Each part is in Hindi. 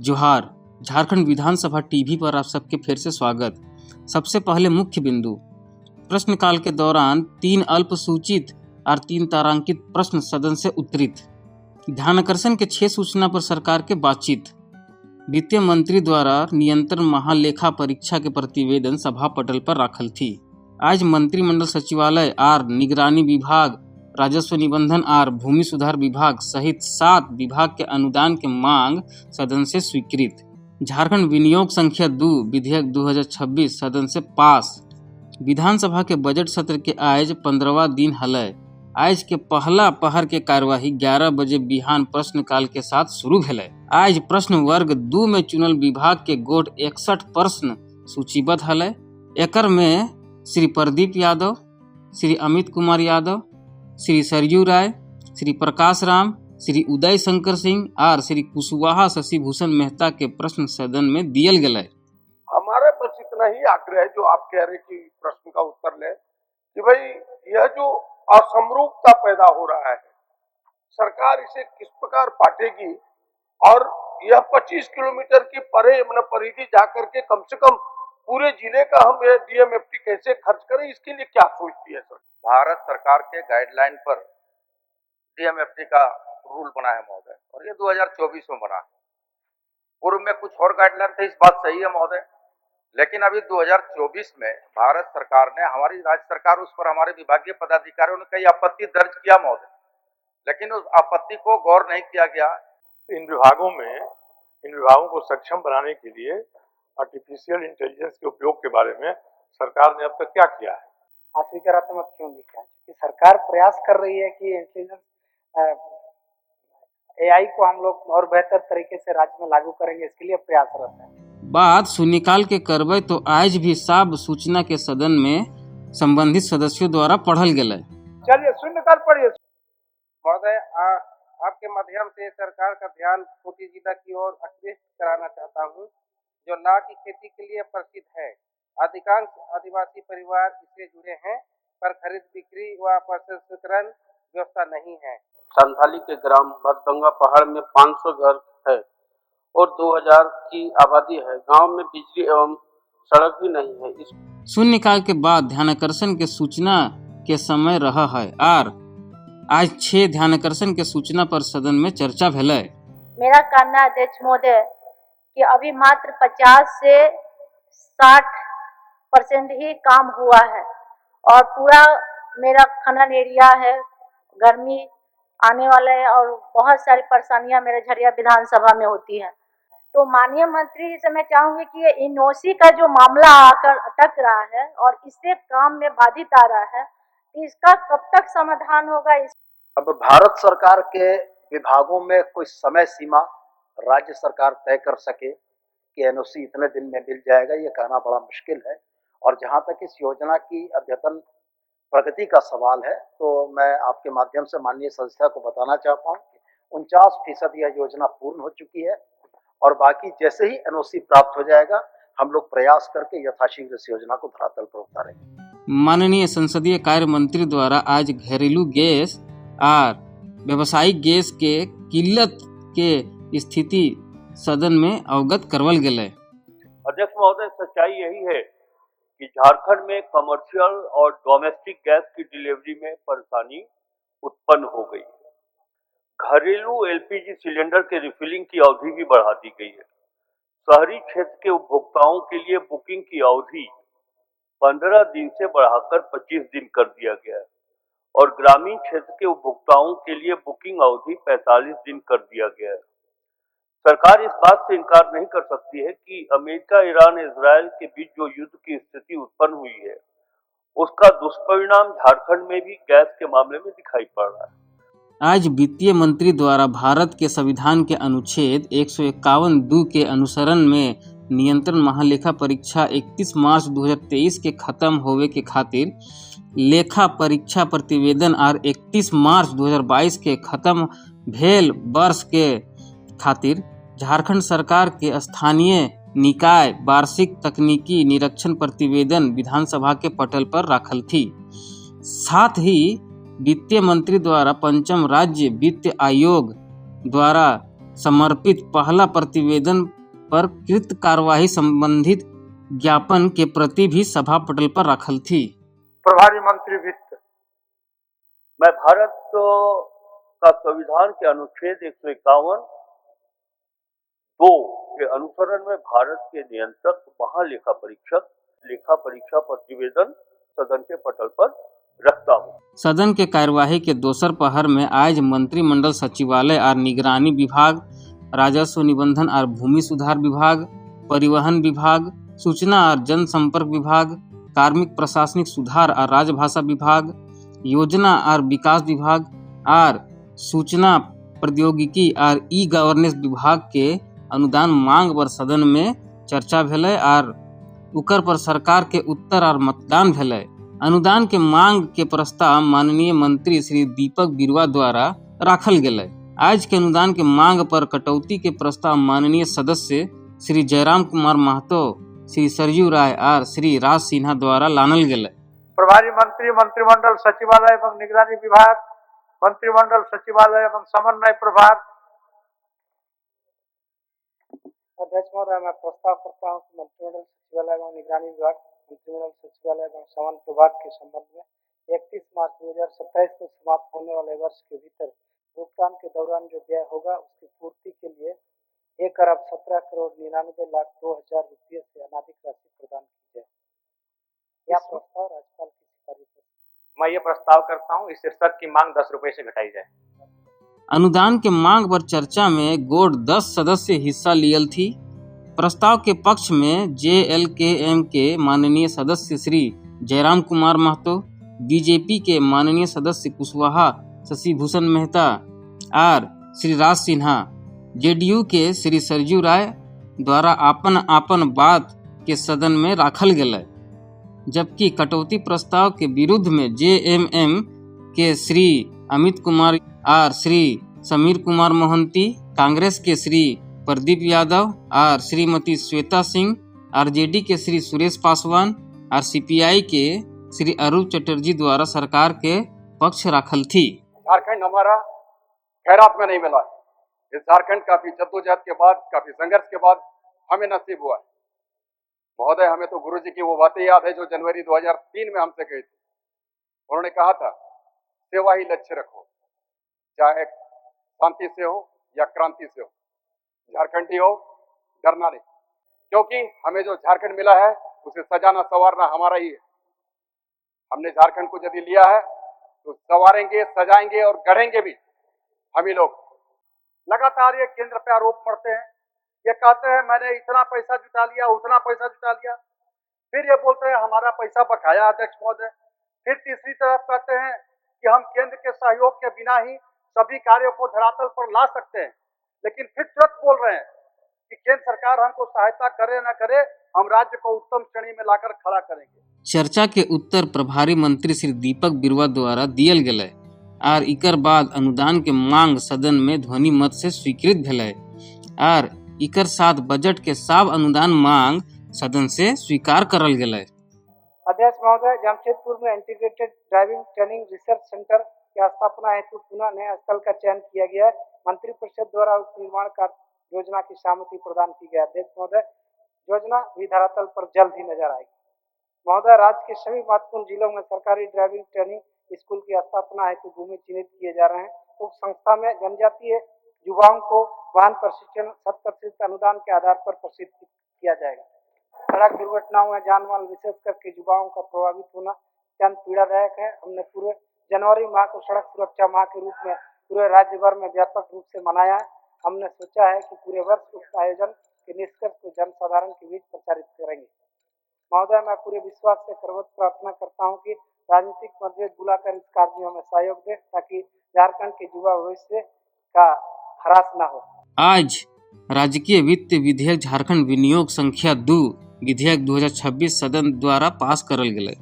जोहार। झारखंड विधानसभा टीवी पर आप सबके फिर से स्वागत। सबसे पहले मुख्य बिंदु। प्रश्नकाल के दौरान 3 अल्पसूचित और 3 तारांकित प्रश्न सदन से उत्तरित। ध्यानाकर्षण के 6 सूचना पर सरकार के बातचीत। वित्त मंत्री द्वारा नियंत्रण महालेखा परीक्षा के प्रतिवेदन सभा पटल पर रखल थी। आज मंत्रिमंडल सचिवालय और निगरानी विभाग, राजस्व निबंधन और भूमि सुधार विभाग सहित 7 विभाग के अनुदान के मांग सदन से स्वीकृत। झारखंड विनियोग संख्या 2 विधेयक 2026 सदन से पास। विधानसभा के बजट सत्र के आज 15वां दिन हलय। आज के पहला पहर के कार्यवाही 11 बजे बिहान प्रश्नकाल के साथ शुरू भेलै। आज प्रश्न वर्ग 2 में चुनल विभाग के गोट 61 प्रश्न सूचीबद्ध हलय। एकर में श्री प्रदीप यादव, श्री अमित कुमार यादव, श्री सरयू राय, श्री प्रकाश राम, श्री उदय शंकर सिंह और श्री कुशवाहा शशिभूषण मेहता के प्रश्न सदन में दियल गेलै। हमारे बस इतना ही आग्रह है जो आप कह रहे कि प्रश्न का उत्तर ले कि भाई यह जो असमरूपता पैदा हो रहा है, सरकार इसे किस प्रकार बांटेगी और यह 25 किलोमीटर की परिधि जाकर के कम से कम पूरे जिले का हम ये डीएमएफटी कैसे खर्च करें, इसके लिए क्या सोचती है सर? भारत सरकार के गाइडलाइन पर डीएमएफटी का रूल बना है महोदय, और ये 2024 में बना। पूर्व में कुछ और गाइडलाइन थे, इस बात सही है महोदय, लेकिन अभी 2024 में भारत सरकार ने, हमारी राज्य सरकार, उस पर हमारे विभागीय पदाधिकारियों ने कई आपत्ति दर्ज किया महोदय, लेकिन उस आपत्ति को गौर नहीं किया गया। इन विभागों को सक्षम बनाने के लिए आर्टिफिशियल इंटेलिजेंस के उपयोग के बारे में सरकार ने अब तक क्या किया है? अस्वीकारात्मक क्यों दिखा है? कि सरकार प्रयास कर रही है कि इंटेलिजेंस एआई को हम लोग और बेहतर तरीके से राज्य में लागू करेंगे, इसके लिए प्रयासरत है। बात शून्यकाल के करबै तो आज भी सब सूचना के सदन में संबंधित सदस्यों द्वारा पढ़ल गेलै। चलिए शून्यकाल पढ़िए। महोदय, आपके माध्यम से सरकार का ध्यान खूंटी जिला की ओर आकृष्ट कराना चाहता हूँ, जो लाख की खेती के लिए प्रसिद्ध है। अधिकांश आदिवासी परिवार इससे जुड़े हैं, पर खरीद बिक्री व प्रसंस्करण व्यवस्था नहीं है। संथाली के ग्राम भदगंगा पहाड़ में 500 घर है और 2000 की आबादी है। गांव में बिजली एवं सड़क भी नहीं है। शून्यकाल के बाद ध्यानाकर्षण के सूचना के समय रहा है और आज 6 ध्यानाकर्षण के सूचना पर सदन में चर्चा भेलै। मेरा कहना है अध्यक्ष महोदय कि अभी मात्र 50 से 60% ही काम हुआ है और पूरा मेरा खनन एरिया है। गर्मी आने वाला है और बहुत सारी परेशानियां मेरे झरिया विधानसभा में होती हैं। तो माननीय मंत्री से मैं चाहूंगी कि ये एनओसी का जो मामला आकर अटक रहा है और इससे काम में बाधित आ रहा है, इसका कब तक समाधान होगा? अब भारत सरकार के विभागों में कोई समय सीमा राज्य सरकार तय कर सके कि एनओसी इतने दिन में मिल जाएगा, ये कहना बड़ा मुश्किल है। और जहां तक इस योजना की अद्यतन प्रगति का सवाल है, तो मैं आपके माध्यम से माननीय सदस्य को बताना चाहता हूं कि 49% यह योजना पूर्ण हो चुकी है और बाकी जैसे ही एनओसी प्राप्त हो जाएगा, हम लोग प्रयास करके यथाशीघ्र इस योजना को धरातल पर उतारेंगे। माननीय संसदीय कार्य मंत्री द्वारा आज घरेलू गैस और व्यावसायिक गैस के किल्लत के स्थिति सदन में अवगत करवल गेलै। अध्यक्ष महोदय, सच्चाई यही है कि झारखंड में कमर्शियल और डोमेस्टिक गैस की डिलीवरी में परेशानी उत्पन्न हो गई है। घरेलू एलपीजी सिलेंडर के रिफिलिंग की अवधि भी बढ़ा दी गई है। शहरी क्षेत्र के उपभोक्ताओं के लिए बुकिंग की अवधि 15 दिन से बढ़ाकर 25 दिन कर दिया गया है और ग्रामीण क्षेत्र के उपभोक्ताओं के लिए बुकिंग अवधि 45 दिन कर दिया गया है। सरकार इस बात से इनकार नहीं कर सकती है कि अमेरिका, ईरान, इजराइल के बीच जो युद्ध की स्थिति उत्पन्न हुई है, उसका दुष्परिणाम झारखंड में भी गैस के मामले में दिखाई पड़ रहा है। आज वित्तीय मंत्री द्वारा भारत के संविधान के अनुच्छेद 151(2) के अनुसरण में नियंत्रण महालेखा परीक्षा 31 मार्च 2023 के खत्म होवे के खातिर लेखा परीक्षा प्रतिवेदन और 31 मार्च 2022 के खत्म भेल वर्ष के खातिर झारखंड सरकार के स्थानीय निकाय वार्षिक तकनीकी निरीक्षण प्रतिवेदन विधानसभा के पटल पर रखल थी। साथ ही वित्त मंत्री द्वारा पंचम राज्य वित्त आयोग द्वारा समर्पित पहला प्रतिवेदन पर कृत कार्यवाही संबंधित ज्ञापन के प्रति भी सभा पटल पर रखल थी। प्रभारी मंत्री वित्त। मैं भारत का संविधान के अनुच्छेद 151 2 के अनुसरण में भारत के नियंत्रक महालेखा परीक्षक लेखा परीक्षा प्रतिवेदन सदन के पटल पर रखता हूँ। सदन के कार्यवाही के दोसर पहर में आज मंत्रिमंडल सचिवालय और निगरानी विभाग, राजस्व निबंधन और भूमि सुधार विभाग, परिवहन विभाग, सूचना और जनसंपर्क विभाग, कार्मिक प्रशासनिक सुधार और राजभाषा विभाग, योजना और विकास विभाग और सूचना प्रौद्योगिकी और ई गवर्नेंस विभाग के अनुदान मांग पर सदन में चर्चा भेलै और उकर पर सरकार के उत्तर और मतदान भेलै। अनुदान के मांग के प्रस्ताव माननीय मंत्री श्री दीपक बिरुआ द्वारा राखल गेलै। आज के अनुदान के मांग पर कटौती के प्रस्ताव माननीय सदस्य श्री जयराम कुमार महतो, श्री सरयू राय और श्री राज सिन्हा द्वारा लानल गेलै। प्रभारी मंत्री मंत्रिमंडल सचिवालय एवं निगरानी विभाग, मंत्रिमंडल सचिवालय एवं समन्वय प्रभाग। अध्यक्ष महोदय, मैं प्रस्ताव करता हूँ कि मंत्रिमंडल सचिवालय एवं निगरानी विभाग, मंत्रिमंडल सचिवालय एवं समन्वय विभाग के संबंध में 31 मार्च 2027 को समाप्त होने वाले वर्ष के भीतर भुगतान के दौरान जो व्यय होगा उसकी पूर्ति के लिए 1,17,99,02,000 रुपये से अनाधिक राशि प्रदान की जाए। यह प्रस्ताव राज्यपाल की सिफारिश है। मैं ये प्रस्ताव करता हूँ, इस शीर्षक की मांग 10 रुपए से घटाई जाए। अनुदान के मांग पर चर्चा में गोट 10 सदस्य हिस्सा लियल थी। प्रस्ताव के पक्ष में JLKM के माननीय सदस्य श्री जयराम कुमार महतो, बीजेपी के माननीय सदस्य कुशवाहा शशिभूषण मेहता और श्री राज सिन्हा, JDU के श्री सरयू राय द्वारा आपन आपन बात के सदन में राखल गेलै, जबकि कटौती प्रस्ताव के विरुद्ध में JMM के श्री अमित कुमार और श्री समीर कुमार मोहंती, कांग्रेस के श्री प्रदीप यादव और श्रीमती श्वेता सिंह, RJD के श्री सुरेश पासवान और CPI के श्री अरूप चटर्जी द्वारा सरकार के पक्ष राखल थी। झारखंड हमारा खैरात में नहीं मिला। इस झारखंड काफी जद्दोजहद के बाद, काफी संघर्ष के बाद हमें नसीब हुआ है। महोदय, हमें तो गुरु जी की वो बातें याद है जो जनवरी 2003 में हमसे कही थी। उन्होंने कहा था, सेवा ही लक्ष्य रखो, चाहे शांति से हो या क्रांति से हो, झारखंडी हो, डरना नहीं, क्योंकि हमें जो झारखंड मिला है उसे सजाना संवारना हमारा ही है। हमने झारखंड को यदि लिया है तो संवारेंगे, सजाएंगे और गढ़ेंगे भी हम ही लोग। लगातार ये केंद्र पे आरोप पड़ते हैं, ये कहते हैं मैंने इतना पैसा जुटा लिया, उतना पैसा जुटा लिया, फिर ये बोलते हैं हमारा पैसा बकाया अध्यक्ष महोदय। फिर तीसरी तरफ कहते हैं कि हम केंद्र के सहयोग के बिना ही सभी कार्यों को धरातल पर ला सकते हैं, लेकिन फिर तुरंत बोल रहे हैं कि केंद्र सरकार हमको सहायता करे न करे, हम राज्य को उत्तम श्रेणी में लाकर खड़ा करेंगे। चर्चा के उत्तर प्रभारी मंत्री श्री दीपक बिरुआ द्वारा दियल गेलै और इकर बाद अनुदान के मांग सदन में ध्वनि मत से स्वीकृत भेलै और इकर साथ बजट के सब अनुदान मांग सदन से स्वीकार करल गेलै। अध्यक्ष महोदय, जमशेदपुर में integrated driving training research centre की स्थापना हेतु पुनः नए स्थल का चयन किया गया है। मंत्रिपरिषद द्वारा उस निर्माण कार्य योजना की सहमति प्रदान की गई। अध्यक्ष महोदय, योजना भी धरातल पर जल्द ही नजर आएगी। महोदय, राज्य के सभी महत्वपूर्ण जिलों में सरकारी ड्राइविंग ट्रेनिंग स्कूल की स्थापना हेतु भूमि चिन्हित किए जा रहे हैं। उक्त संस्था में जनजातीय युवाओं को वाहन प्रशिक्षण 100% अनुदान के आधार पर प्रशिक्षित किया जाएगा। सड़क दुर्घटनाओं में जान माल विशेष करके युवाओं का प्रभावित होना अत्यंत पीड़ादायक है। हमने पूरे जनवरी माह को सड़क सुरक्षा माह के रूप में पूरे राज्य भर में व्यापक रूप से मनाया है। हमने सोचा है कि पूरे वर्ष उक्त आयोजन के निष्कर्ष को जनसाधारण के बीच प्रचारित करेंगे। महोदय, मैं पूरे विश्वास से करवत प्रार्थना करता हूं कि राजनीतिक मतभेद बुलाकर इस कार्य में हमें सहयोग दे, ताकि झारखंड के युवा भविष्य का ह्रास न हो। आज राजकीय वित्त विधेयक झारखंड विनियोग संख्या 2 विधेयक 2026 सदन द्वारा पास करल गेलै।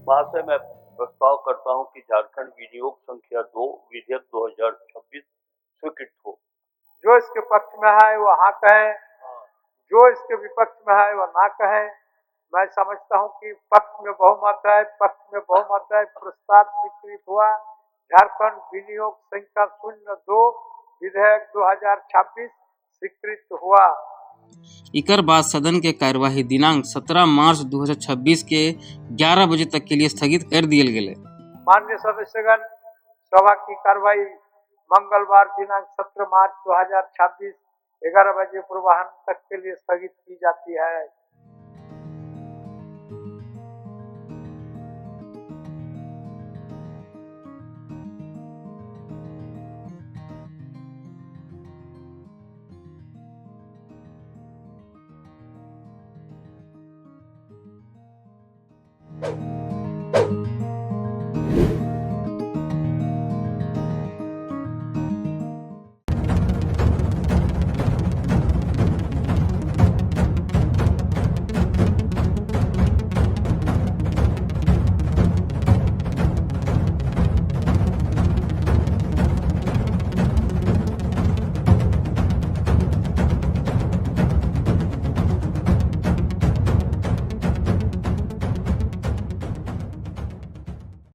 महाशय, मैं प्रस्ताव करता हूं कि झारखंड विनियोग संख्या 2 विधेयक 2026 स्वीकृत हो। जो इसके पक्ष में है वो हाँ कहे, जो इसके विपक्ष में है वो ना कहे। मैं समझता हूँ कि पक्ष में बहुमत है, पक्ष में बहुमत है। प्रस्ताव स्वीकृत हुआ। झारखंड विनियोग संख्या 02 विधेयक 2026 स्वीकृत हुआ। इकर बाद सदन के कार्यवाही दिनांक 17 मार्च 2026 के 11 बजे तक के लिए स्थगित कर दियल गेले। माननीय सदस्यगण, सभा की कार्रवाई मंगलवार दिनांक 17 मार्च 2026 11 बजे पूर्वाह्न तक के लिए स्थगित की जाती है।